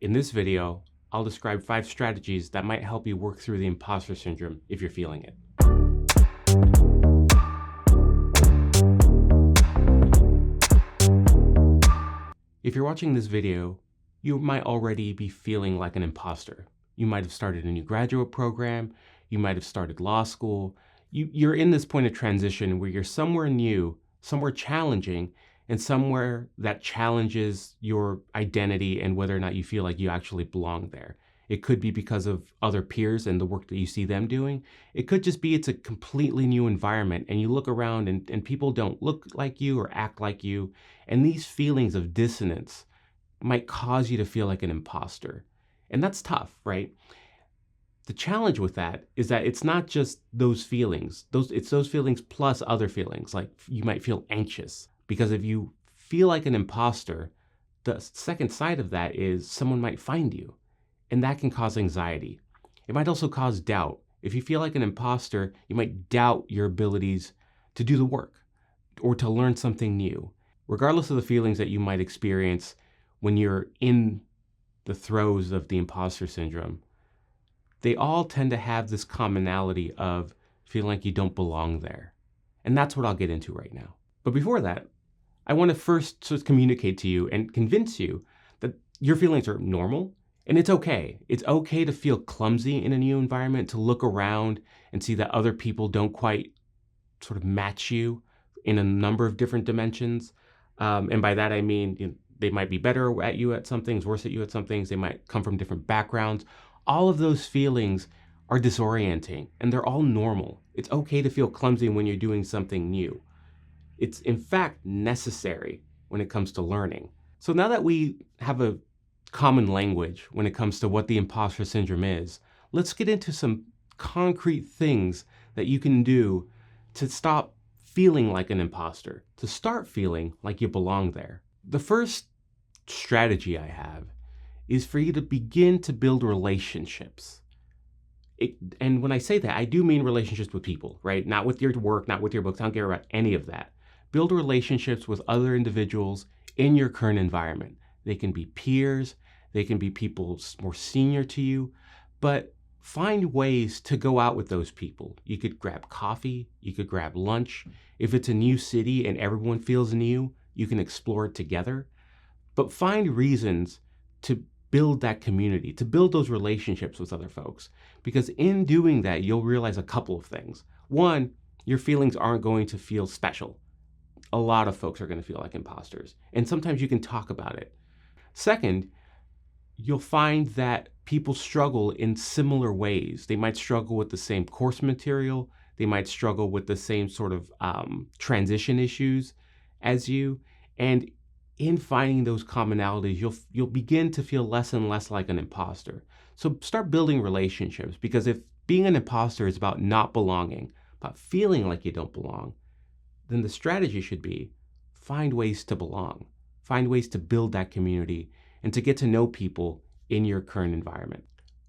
In this video, I'll describe 5 strategies that might help you work through the imposter syndrome if you're feeling it. If you're watching this video, you might already be feeling like an imposter. You might have started a new graduate program, you might have started law school. You're in this point of transition where you're somewhere new, somewhere challenging, and somewhere that challenges your identity and whether or not you feel like you actually belong there. It could be because of other peers and the work that you see them doing. It could just be it's a completely new environment and you look around and people don't look like you or act like you. And these feelings of dissonance might cause you to feel like an imposter. And that's tough, right? The challenge with that is that it's not just those feelings. It's those feelings plus other feelings, like you might feel anxious. Because if you feel like an imposter, the second side of that is someone might find you, and that can cause anxiety. It might also cause doubt. If you feel like an imposter, you might doubt your abilities to do the work or to learn something new. Regardless of the feelings that you might experience when you're in the throes of the imposter syndrome, they all tend to have this commonality of feeling like you don't belong there. And that's what I'll get into right now. But before that, I want to first sort of communicate to you and convince you that your feelings are normal and it's okay. It's okay to feel clumsy in a new environment, to look around and see that other people don't quite sort of match you in a number of different dimensions. And by that, I mean, they might be better at you at some things, worse at you at some things. They might come from different backgrounds. All of those feelings are disorienting and they're all normal. It's okay to feel clumsy when you're doing something new. It's in fact necessary when it comes to learning. So now that we have a common language when it comes to what the imposter syndrome is, let's get into some concrete things that you can do to stop feeling like an imposter, to start feeling like you belong there. The first strategy I have is for you to begin to build relationships. And when I say that, I do mean relationships with people, right? Not with your work, not with your books. I don't care about any of that. Build relationships with other individuals in your current environment. They can be peers, they can be people more senior to you, but find ways to go out with those people. You could grab coffee, you could grab lunch. If it's a new city and everyone feels new, you can explore it together. But find reasons to build that community, to build those relationships with other folks. Because in doing that, you'll realize a couple of things. One, your feelings aren't going to feel special. A lot of folks are going to feel like imposters, and sometimes you can talk about it. Second, you'll find that people struggle in similar ways. They might struggle with the same course material. They might struggle with the same sort of transition issues as you. And in finding those commonalities, you'll begin to feel less and less like an imposter. So start building relationships, because if being an imposter is about not belonging, about feeling like you don't belong, then the strategy should be find ways to belong, find ways to build that community and to get to know people in your current environment.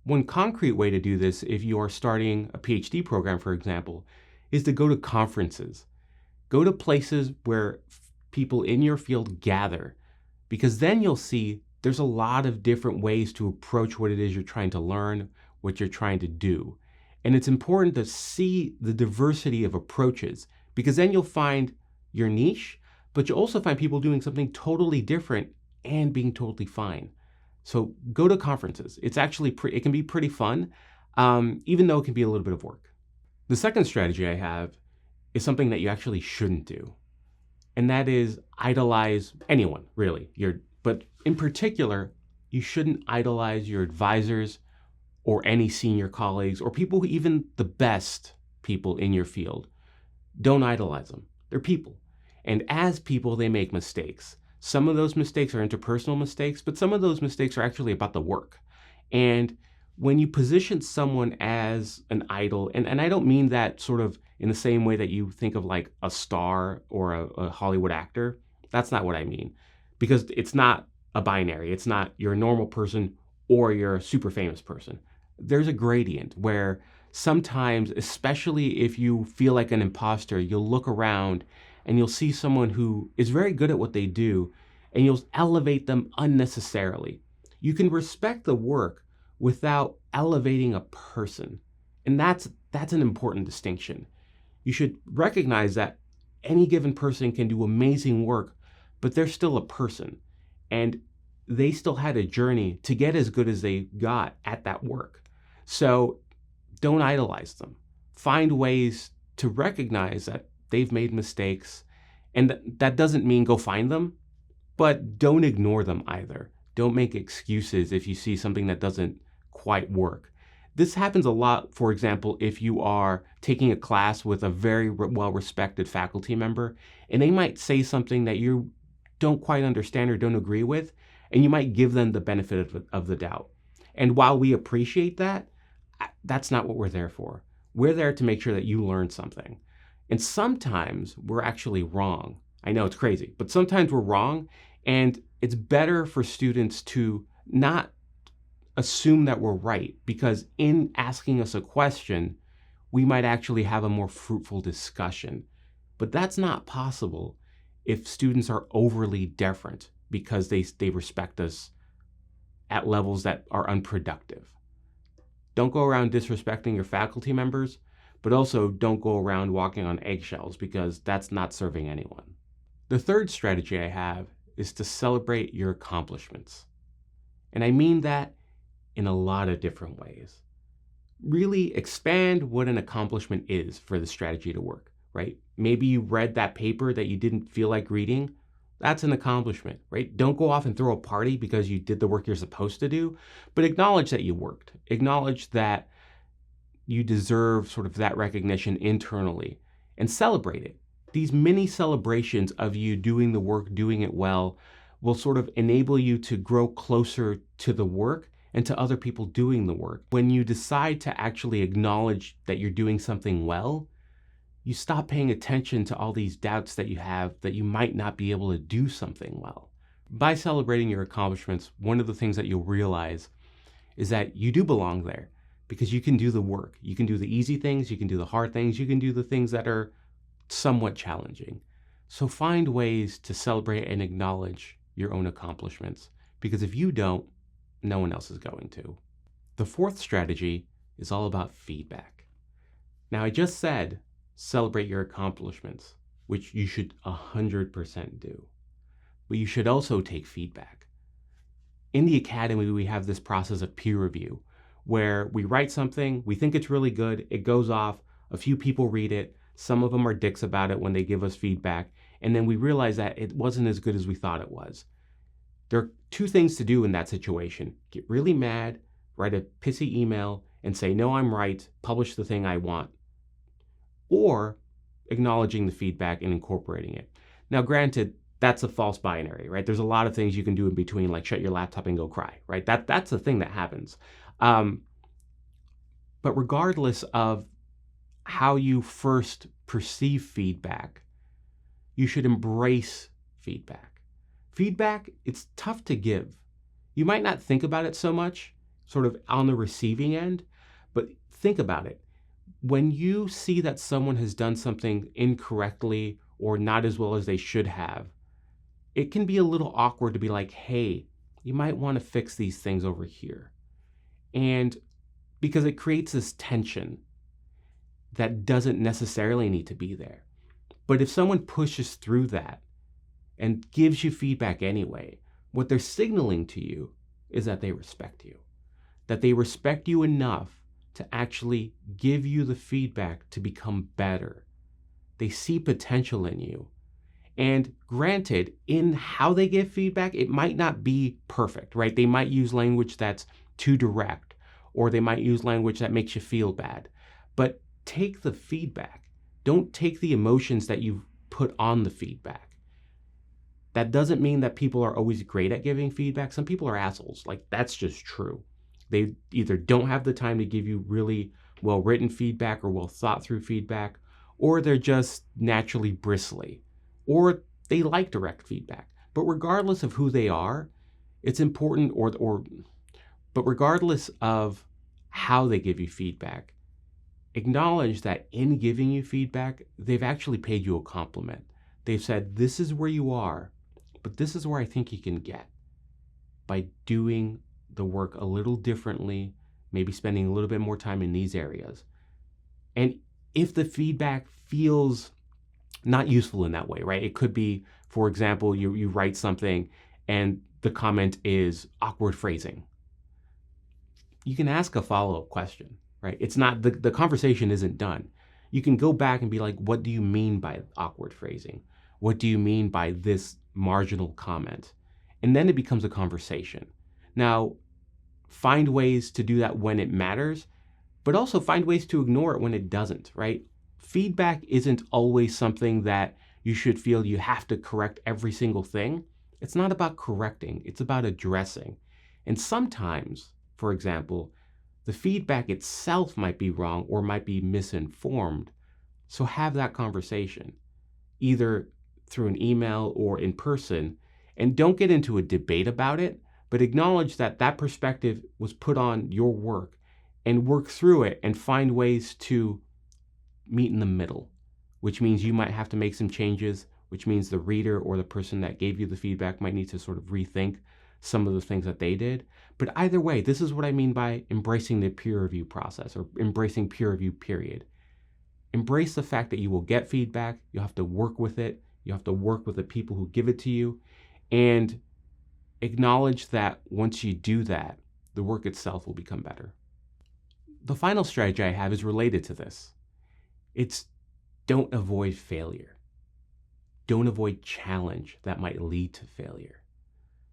One concrete way to do this, if you are starting a PhD program, for example, is to go to conferences. Go to places where people in your field gather, because then you'll see there's a lot of different ways to approach what it is you're trying to learn, what you're trying to do. And it's important to see the diversity of approaches, because then you'll find your niche, but you'll also find people doing something totally different and being totally fine. So go to conferences. It's actually it can be pretty fun, even though it can be a little bit of work. The second strategy I have is something that you actually shouldn't do. And that is idolize anyone, really. But in particular, you shouldn't idolize your advisors or any senior colleagues or people, even the best people in your field. Don't idolize them. They're people. And as people, they make mistakes. Some of those mistakes are interpersonal mistakes, but some of those mistakes are actually about the work. And when you position someone as an idol, and I don't mean that sort of in the same way that you think of like a star or a Hollywood actor. That's not what I mean, because it's not a binary. It's not you're a normal person or you're a super famous person. There's a gradient where sometimes, especially if you feel like an imposter, you'll look around and you'll see someone who is very good at what they do and you'll elevate them unnecessarily. You can respect the work without elevating a person. And that's an important distinction. You should recognize that any given person can do amazing work, but they're still a person. And they still had a journey to get as good as they got at that work. So don't idolize them. Find ways to recognize that they've made mistakes. And that doesn't mean go find them, but don't ignore them either. Don't make excuses if you see something that doesn't quite work. This happens a lot, for example, if you are taking a class with a very well-respected faculty member, and they might say something that you don't quite understand or don't agree with, and you might give them the benefit of the doubt. And while we appreciate that, that's not what we're there for. We're there to make sure that you learn something. And sometimes we're actually wrong. I know it's crazy, but sometimes we're wrong, and it's better for students to not assume that we're right, because in asking us a question, we might actually have a more fruitful discussion. But that's not possible if students are overly deferent because they respect us at levels that are unproductive. Don't go around disrespecting your faculty members, but also don't go around walking on eggshells, because that's not serving anyone. The third strategy I have is to celebrate your accomplishments. And I mean that in a lot of different ways. Really expand what an accomplishment is for the strategy to work, right? Maybe you read that paper that you didn't feel like reading. That's an accomplishment, right? Don't go off and throw a party because you did the work you're supposed to do, but acknowledge that you worked. Acknowledge that you deserve sort of that recognition internally and celebrate it. These mini celebrations of you doing the work, doing it well, will sort of enable you to grow closer to the work and to other people doing the work. When you decide to actually acknowledge that you're doing something well, you stop paying attention to all these doubts that you have that you might not be able to do something well. By celebrating your accomplishments, one of the things that you'll realize is that you do belong there, because you can do the work. You can do the easy things, you can do the hard things, you can do the things that are somewhat challenging. So find ways to celebrate and acknowledge your own accomplishments, because if you don't, no one else is going to. The fourth strategy is all about feedback. Now, I just said celebrate your accomplishments, which you should 100% do. But you should also take feedback. In the academy, we have this process of peer review, where we write something, we think it's really good, it goes off, a few people read it, some of them are dicks about it when they give us feedback, and then we realize that it wasn't as good as we thought it was. There are two things to do in that situation. Get really mad, write a pissy email, and say, no, I'm right, publish the thing I want. Or acknowledging the feedback and incorporating it. Now, granted, that's a false binary, right? There's a lot of things you can do in between, like shut your laptop and go cry, right? That's the thing that happens. But regardless of how you first perceive feedback, you should embrace feedback. Feedback, it's tough to give. You might not think about it so much, sort of on the receiving end, but think about it. When you see that someone has done something incorrectly or not as well as they should have, it can be a little awkward to be like, hey, you might want to fix these things over here. And because it creates this tension that doesn't necessarily need to be there. But if someone pushes through that and gives you feedback anyway, what they're signaling to you is that they respect you. That they respect you enough to actually give you the feedback to become better. They see potential in you. And granted, in how they give feedback, it might not be perfect, right? They might use language that's too direct, or they might use language that makes you feel bad. But take the feedback. Don't take the emotions that you've put on the feedback. That doesn't mean that people are always great at giving feedback. Some people are assholes. Like, that's just true. They either don't have the time to give you really well-written feedback or well-thought-through feedback, or they're just naturally bristly, or they like direct feedback. But regardless of who they are, it's important, but regardless of how they give you feedback, acknowledge that in giving you feedback, they've actually paid you a compliment. They've said, this is where you are, but this is where I think you can get by doing the work a little differently, maybe spending a little bit more time in these areas. And if the feedback feels not useful in that way, right? It could be, for example, you write something and the comment is awkward phrasing. You can ask a follow-up question, right? It's not, the conversation isn't done. You can go back and be like, what do you mean by awkward phrasing? What do you mean by this marginal comment? And then it becomes a conversation. Now, find ways to do that when it matters, but also find ways to ignore it when it doesn't, right? Feedback isn't always something that you should feel you have to correct every single thing. It's not about correcting, it's about addressing. And sometimes, for example, the feedback itself might be wrong or might be misinformed. So have that conversation, either through an email or in person, and don't get into a debate about it, but acknowledge that that perspective was put on your work and work through it and find ways to meet in the middle, which means you might have to make some changes, which means the reader or the person that gave you the feedback might need to sort of rethink some of the things that they did. But either way, this is what I mean by embracing the peer review process or embracing peer review, period. Embrace the fact that you will get feedback, you have to work with it, you have to work with the people who give it to you, and acknowledge that once you do that, the work itself will become better. The final strategy I have is related to this. It's don't avoid failure. Don't avoid challenge that might lead to failure.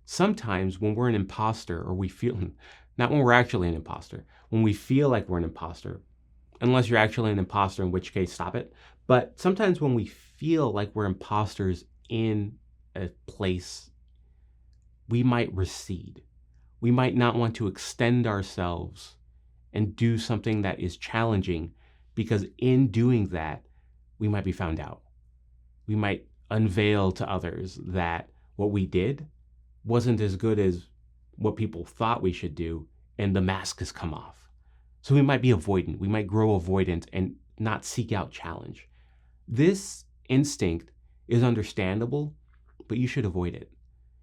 Sometimes when we're an imposter, or we feel, not when we're actually an imposter, when we feel like we're an imposter, unless you're actually an imposter, in which case stop it. But sometimes when we feel like we're imposters in a place, we might recede. We might not want to extend ourselves and do something that is challenging, because in doing that, we might be found out. We might unveil to others that what we did wasn't as good as what people thought we should do, and the mask has come off. So we might be avoidant. We might grow avoidant and not seek out challenge. This instinct is understandable, but you should avoid it.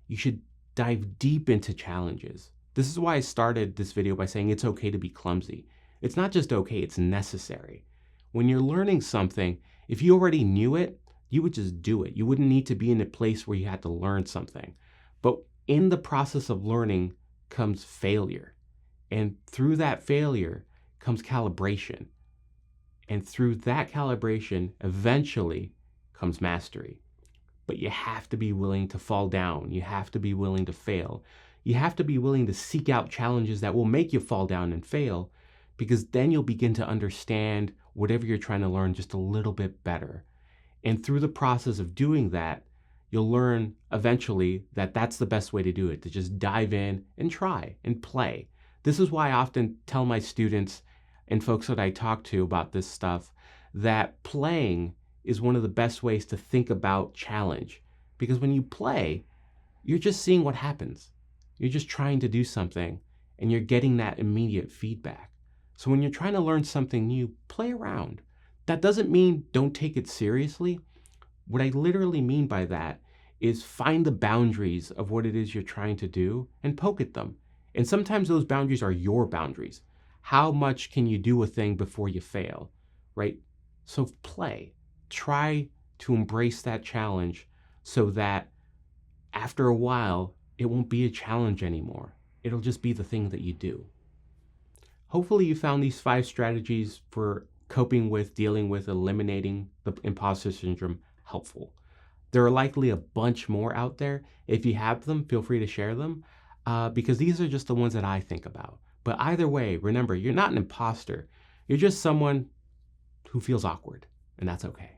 You should dive deep into challenges. This is why I started this video by saying it's okay to be clumsy. It's not just okay, it's necessary. When you're learning something, if you already knew it, you would just do it. You wouldn't need to be in a place where you had to learn something. But in the process of learning comes failure. And through that failure comes calibration. And through that calibration, eventually comes mastery. But you have to be willing to fall down. You have to be willing to fail. You have to be willing to seek out challenges that will make you fall down and fail, because then you'll begin to understand whatever you're trying to learn just a little bit better. And through the process of doing that, you'll learn eventually that that's the best way to do it, to just dive in and try and play. This is why I often tell my students and folks that I talk to about this stuff that playing is one of the best ways to think about challenge. Because when you play, you're just seeing what happens. You're just trying to do something and you're getting that immediate feedback. So when you're trying to learn something new, play around. That doesn't mean don't take it seriously. What I literally mean by that is find the boundaries of what it is you're trying to do and poke at them. And sometimes those boundaries are your boundaries. How much can you do a thing before you fail, right? So play. Try to embrace that challenge so that after a while, it won't be a challenge anymore. It'll just be the thing that you do. Hopefully you found these 5 strategies for coping with, dealing with, eliminating the imposter syndrome helpful. There are likely a bunch more out there. If you have them, feel free to share them, because these are just the ones that I think about. But either way, remember, you're not an imposter. You're just someone who feels awkward, and that's okay.